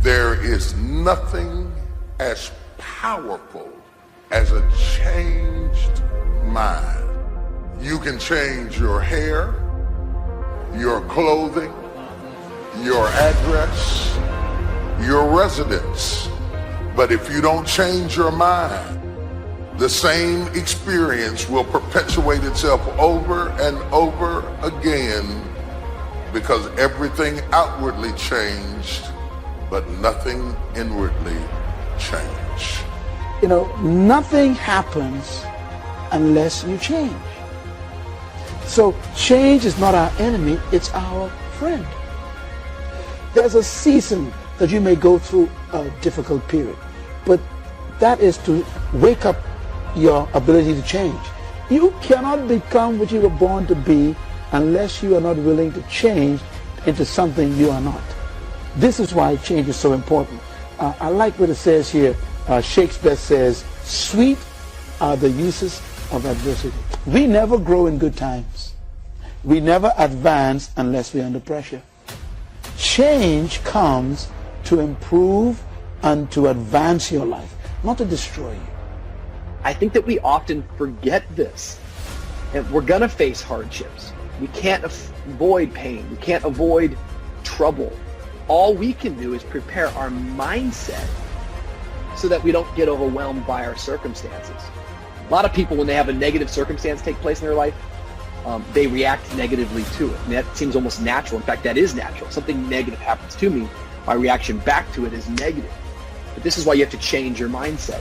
There is nothing as powerful as a changed mind. You can change your hair, your clothing, your address, your residence. But if you don't change your mind, the same experience will perpetuate itself over and over again, because everything outwardly changed, but nothing inwardly changed. You know, nothing happens unless you change. So change is not our enemy, it's our friend. There's a season that you may go through a difficult period, but that is to wake up your ability to change. You cannot become what you were born to be unless you are not willing to change into something you are not. This is why change is so important. I like what it says here. Shakespeare says, "Sweet are the uses of adversity." We never grow in good times. We never advance unless we're under pressure. Change comes to improve and to advance your life, not to destroy you. I think that we often forget this. And we're going to face hardships. We can't avoid pain. We can't avoid trouble. All we can do is prepare our mindset so that we don't get overwhelmed by our circumstances. A lot of people, when they have a negative circumstance take place in their life, they react negatively to it. And that seems almost natural. In fact, that is natural. Something negative happens to me, my reaction back to it is negative. But this is why you have to change your mindset.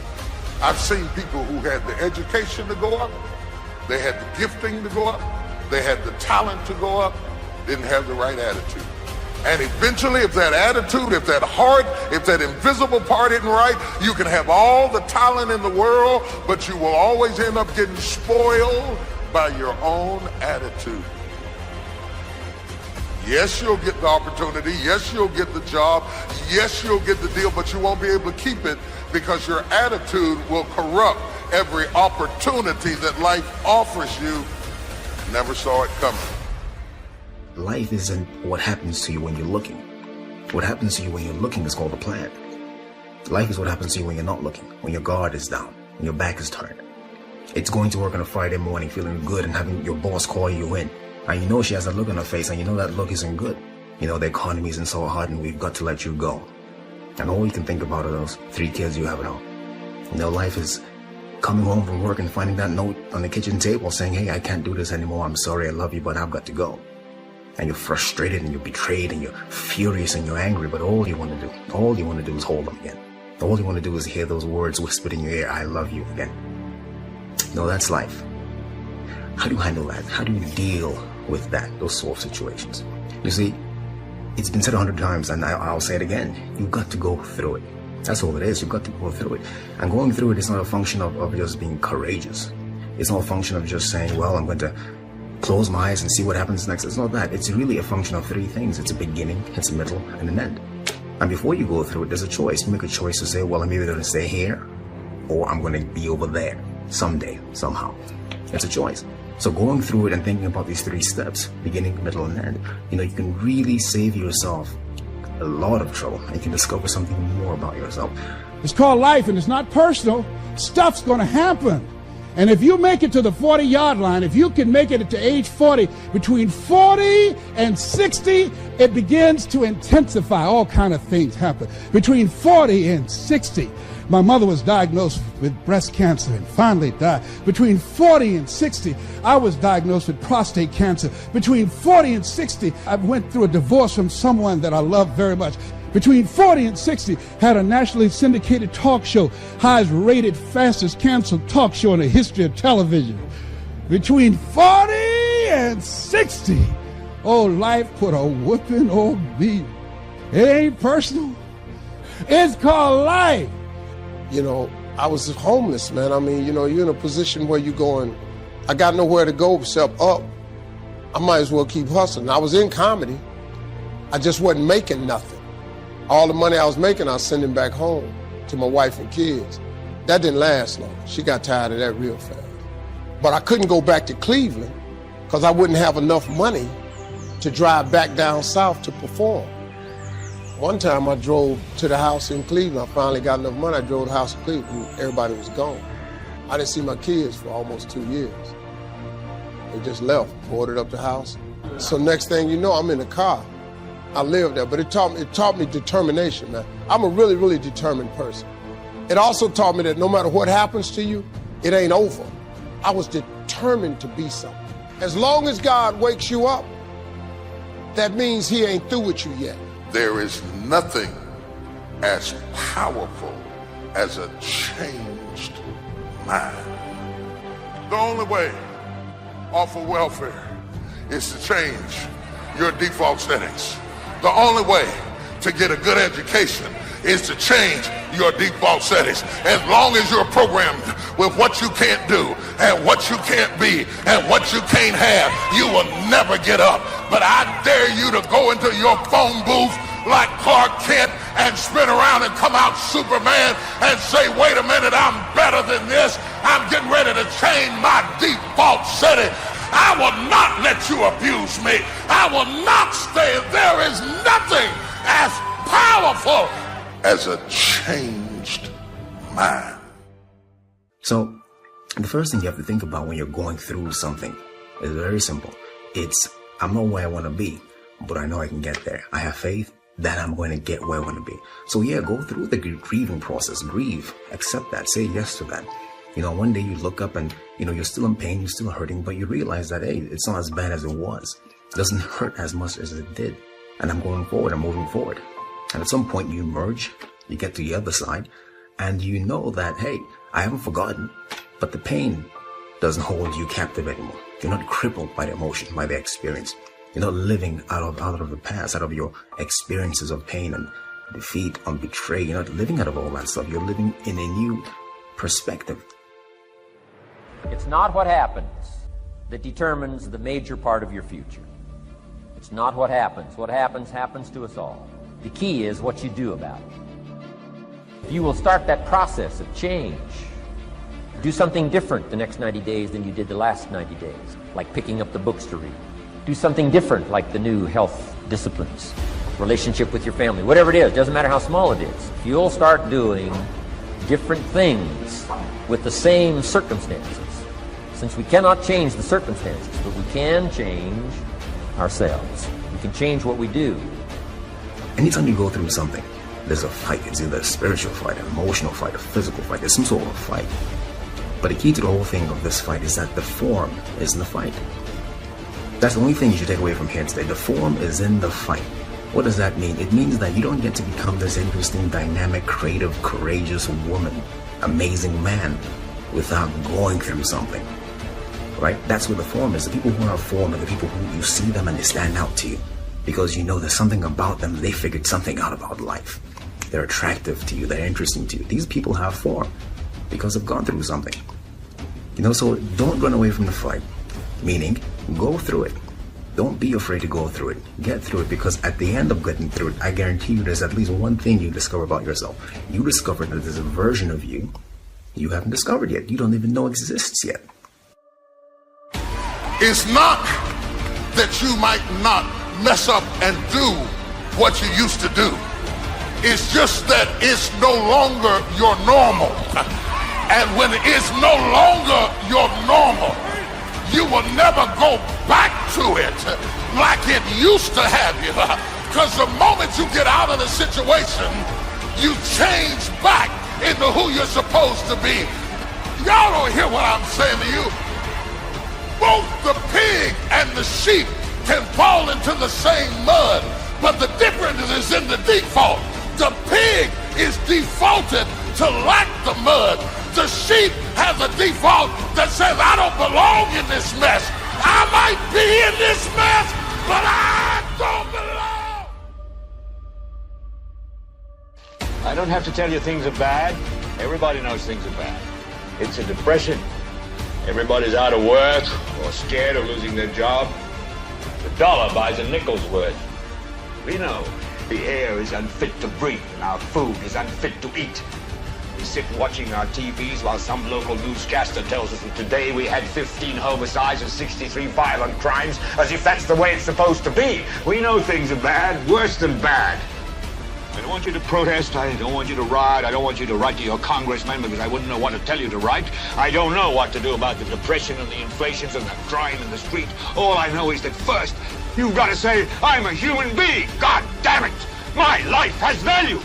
I've seen people who had the education to go up, they had the gifting to go up, they had the talent to go up, didn't have the right attitude. And eventually, if that attitude, if that heart, if that invisible part isn't right, you can have all the talent in the world, but you will always end up getting spoiled by your own attitude. Yes, you'll get the opportunity. Yes, you'll get the job. Yes, you'll get the deal, but you won't be able to keep it because your attitude will corrupt every opportunity that life offers you. Never saw it coming. Life isn't what happens to you when you're looking. What happens to you when you're looking is called a plan. Life is what happens to you when you're not looking, when your guard is down, when your back is turned. It's going to work on a Friday morning feeling good and having your boss call you in. And you know she has a look on her face and you know that look isn't good. You know the economy isn't so hard and we've got to let you go. And all you can think about are those 3 kids you have at home. You know, life is coming home from work and finding that note on the kitchen table saying, "Hey, I can't do this anymore. I'm sorry, I love you, but I've got to go." And you're frustrated and you're betrayed and you're furious and you're angry, but all you want to do is hold them again. All you want to do is hear those words whispered in your ear, "I love you," again. No, that's life. How do you handle that? How do you deal with that, those sort of situations? You see, it's been said 100 times and I'll say it again. You've got to go through it. That's all it is. You've got to go through it. And going through it is not a function of just being courageous. It's not a function of just saying, well, I'm going to close my eyes and see what happens next. It's not that. It's really a function of 3 things. It's a beginning, it's a middle, and an end. And before you go through it, there's a choice. You make a choice to say, well, I'm either going to stay here or I'm going to be over there someday, somehow. It's a choice. So going through it and thinking about these 3 steps, beginning, middle, and end, you know, you can really save yourself a lot of trouble. And you can discover something more about yourself. It's called life and it's not personal. Stuff's going to happen. And if you make it to the 40-yard line, if you can make it to age 40, between 40 and 60, it begins to intensify. All kind of things happen. Between 40 and 60, my mother was diagnosed with breast cancer and finally died. Between 40 and 60, I was diagnosed with prostate cancer. Between 40 and 60, I went through a divorce from someone that I loved very much. Between 40 and 60, had a nationally syndicated talk show, highest rated, fastest canceled talk show in the history of television. Between 40 and 60, oh, life put a whooping on me. It ain't personal. It's called life. You know, I was homeless, man. I mean, you know, you're in a position where you're going, I got nowhere to go except up. I might as well keep hustling. I was in comedy. I just wasn't making nothing. All the money I was making, I was sending back home to my wife and kids. That didn't last long. She got tired of that real fast. But I couldn't go back to Cleveland because I wouldn't have enough money to drive back down south to perform. One time I drove to the house in Cleveland. I finally got enough money. I drove to the house in Cleveland and everybody was gone. I didn't see my kids for almost 2 years. They just left, boarded up the house. So next thing you know, I'm in the car. I lived there, but it taught me determination, man. I'm a really, really determined person. It also taught me that no matter what happens to you, it ain't over. I was determined to be something. As long as God wakes you up, that means he ain't through with you yet. There is nothing as powerful as a changed mind. The only way off of welfare is to change your default settings. The only way to get a good education is to change your default settings. As long as you're programmed with what you can't do and what you can't be and what you can't have, you will never get up. But I dare you to go into your phone booth like Clark Kent and spin around and come out Superman and say, wait a minute, I'm better than this. I'm getting ready to change my default setting. I will not let you abuse me. I will not stay. There is nothing as powerful as a changed mind. So, the first thing you have to think about when you're going through something is very simple. It's, I'm not where I want to be, but I know I can get there. I have faith that I'm going to get where I want to be. So yeah, go through the grieving process. Grieve. Accept that. Say yes to that. You know, one day you look up and, you know, you're still in pain, you're still hurting, but you realize that, hey, it's not as bad as it was. It doesn't hurt as much as it did. And I'm going forward, I'm moving forward. And at some point you emerge, you get to the other side, and you know that, hey, I haven't forgotten, but the pain doesn't hold you captive anymore. You're not crippled by the emotion, by the experience. You're not living out of the past, out of your experiences of pain and defeat and betrayal. You're not living out of all that stuff. You're living in a new perspective. It's not what happens that determines the major part of your future. It's not what happens. What happens, happens to us all. The key is what you do about it. If you will start that process of change, do something different the next 90 days than you did the last 90 days, like picking up the books to read. Do something different, like the new health disciplines, relationship with your family, whatever it is, doesn't matter how small it is. If you'll start doing different things with the same circumstances, since we cannot change the circumstances, but we can change ourselves. We can change what we do. Anytime you go through something, there's a fight. It's either a spiritual fight, an emotional fight, a physical fight. There's some sort of fight. But the key to the whole thing of this fight is that the form is in the fight. That's the only thing you should take away from here today. The form is in the fight. What does that mean? It means that you don't get to become this interesting, dynamic, creative, courageous woman, amazing man, without going through something. Right? That's what the form is. The people who are formed are the people who you see them and they stand out to you. Because you know there's something about them, they figured something out about life. They're attractive to you, they're interesting to you. These people have form because they've gone through something. You know, so don't run away from the fight. Meaning, go through it. Don't be afraid to go through it. Get through it, because at the end of getting through it, I guarantee you there's at least one thing you discover about yourself. You discover that there's a version of you you haven't discovered yet. You don't even know exists yet. It's not that you might not mess up and do what you used to do. It's just that it's no longer your normal. And when it's no longer your normal, you will never go back to it like it used to have you. Because the moment you get out of the situation, you change back into who you're supposed to be. Y'all don't hear what I'm saying to you. Both the pig and the sheep can fall into the same mud, but the difference is in the default. The pig is defaulted to lack the mud. The sheep has a default that says, I don't belong in this mess. I might be in this mess, but I don't belong. I don't have to tell you things are bad. Everybody knows things are bad. It's a depression. Everybody's out of work or scared of losing their job. The dollar buys a nickel's worth. We know the air is unfit to breathe and our food is unfit to eat. We sit watching our TVs while some local newscaster tells us that today we had 15 homicides and 63 violent crimes, as if that's the way it's supposed to be. We know things are bad, worse than bad. I don't want you to protest. I don't want you to riot. I don't want you to write to your congressman because I wouldn't know what to tell you to write. I don't know what to do about the depression and the inflations and the crime in the street. All I know is that first, you've got to say, I'm a human being. God damn it. My life has value.